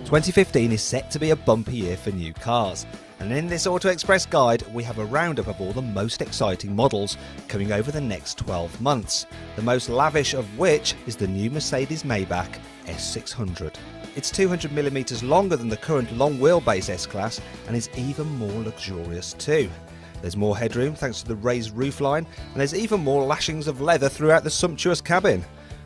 2015 is set to be a bumper year for new cars, and in this Auto Express guide we have a roundup of all the most exciting models coming over the next 12 months, the most lavish of which is the new Mercedes Maybach S600. It's 200mm longer than the current long wheelbase S-Class and is even more luxurious too. There's more headroom thanks to the raised roofline, and there's even more lashings of leather throughout the sumptuous cabin.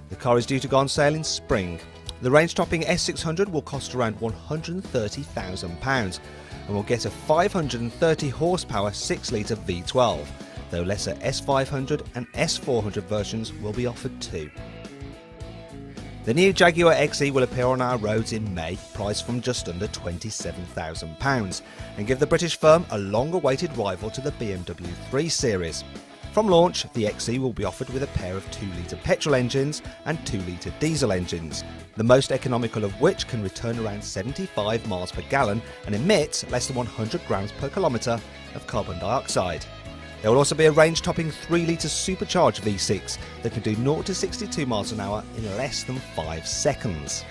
The car is due to go on sale in spring. The range-topping S600 will cost around £130,000 and will get a 530 horsepower 6-litre V12, though lesser S500 and S400 versions will be offered too. The new Jaguar XE will appear on our roads in May, priced from just under £27,000, and give the British firm a long-awaited rival to the BMW 3 Series. From launch, the XE will be offered with a pair of 2-litre petrol engines and 2-litre diesel engines, the most economical of which can return around 75 miles per gallon and emit less than 100 grams per kilometre of carbon dioxide. There will also be a range-topping 3-litre supercharged V6 that can do 0 to 62 miles an hour in less than 5 seconds.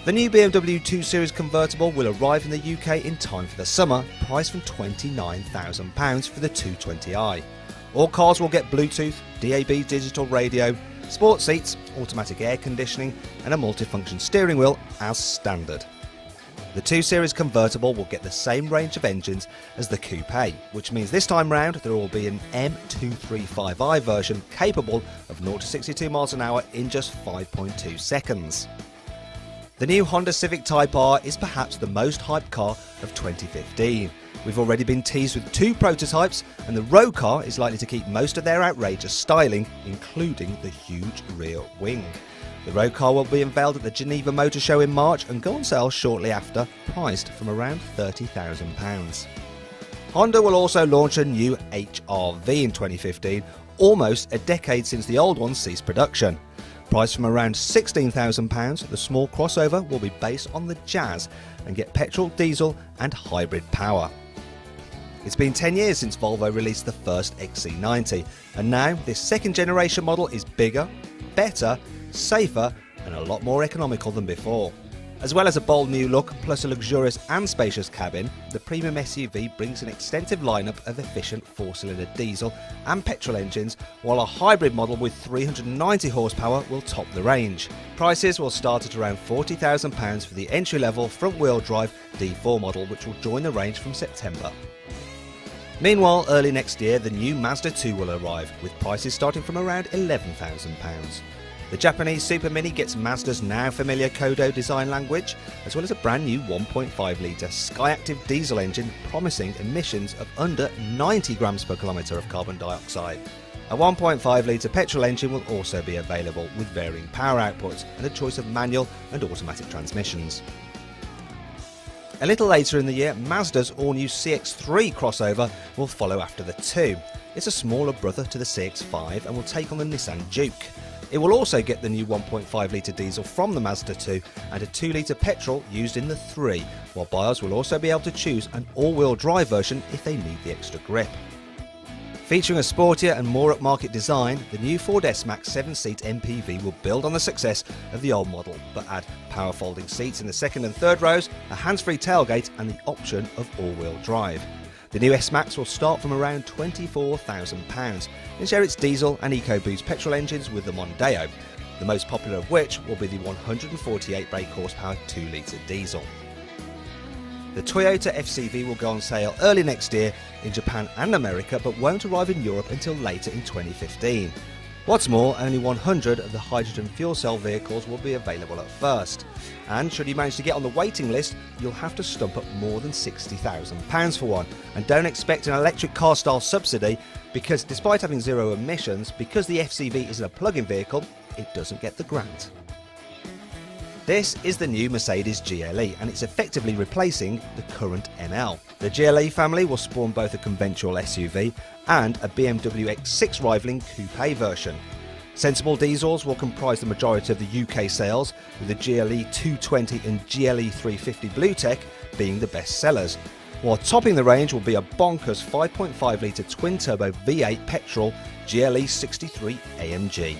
The new BMW 2 Series convertible will arrive in the UK in time for the summer, priced from £29,000 for the 220i. All cars will get Bluetooth, DAB digital radio, sport seats, automatic air conditioning and a multifunction steering wheel as standard. The 2 Series convertible will get the same range of engines as the coupe, which means this time round there will be an M235i version capable of 0 to 62 miles an hour in just 5.2 seconds. The new Honda Civic Type R is perhaps the most hyped car of 2015. We've already been teased with 2 prototypes, and the road car is likely to keep most of their outrageous styling, including the huge rear wing. The road car will be unveiled at the Geneva Motor Show in March and go on sale shortly after, priced from around £30,000. Honda will also launch a new HR-V in 2015, almost a decade since the old one ceased production. Priced from around £16,000, the small crossover will be based on the Jazz and get petrol, diesel and hybrid power. It's been 10 years since Volvo released the first XC90, and now this second generation model is bigger, better, safer and a lot more economical than before. As well as a bold new look plus a luxurious and spacious cabin, the premium SUV brings an extensive lineup of efficient 4-cylinder diesel and petrol engines, while a hybrid model with 390 horsepower will top the range. Prices will start at around £40,000 for the entry-level front-wheel drive D4 model, which will join the range from September. Meanwhile, early next year the new Mazda 2 will arrive, with prices starting from around £11,000. The Japanese Super Mini gets Mazda's now familiar Kodo design language, as well as a brand new 1.5-litre Skyactiv diesel engine promising emissions of under 90 grams per kilometre of carbon dioxide. A 1.5-litre petrol engine will also be available with varying power outputs and a choice of manual and automatic transmissions. A little later in the year, Mazda's all-new CX-3 crossover will follow after the 2. It's a smaller brother to the CX-5 and will take on the Nissan Juke. It will also get the new 1.5-litre diesel from the Mazda 2 and a 2-litre petrol used in the 3, while buyers will also be able to choose an all-wheel drive version if they need the extra grip. Featuring a sportier and more upmarket design, the new Ford S-Max 7-seat MPV will build on the success of the old model, but add power folding seats in the second and third rows, a hands-free tailgate and the option of all-wheel drive. The new S-Max will start from around £24,000 and share its diesel and EcoBoost petrol engines with the Mondeo, the most popular of which will be the 148 brake horsepower 2-litre diesel. The Toyota FCV will go on sale early next year in Japan and America, but won't arrive in Europe until later in 2015. What's more, only 100 of the hydrogen fuel cell vehicles will be available at first. And should you manage to get on the waiting list, you'll have to stump up more than £60,000 for one. And don't expect an electric car style subsidy, because despite having zero emissions, because the FCV isn't a plug-in vehicle, it doesn't get the grant. This is the new Mercedes GLE, and it's effectively replacing the current ML. The GLE family will spawn both a conventional SUV and a BMW X6 rivaling coupe version. Sensible diesels will comprise the majority of the UK sales, with the GLE 220 and GLE 350 BlueTech being the best sellers, while topping the range will be a bonkers 5.5-litre twin-turbo V8 petrol GLE 63 AMG.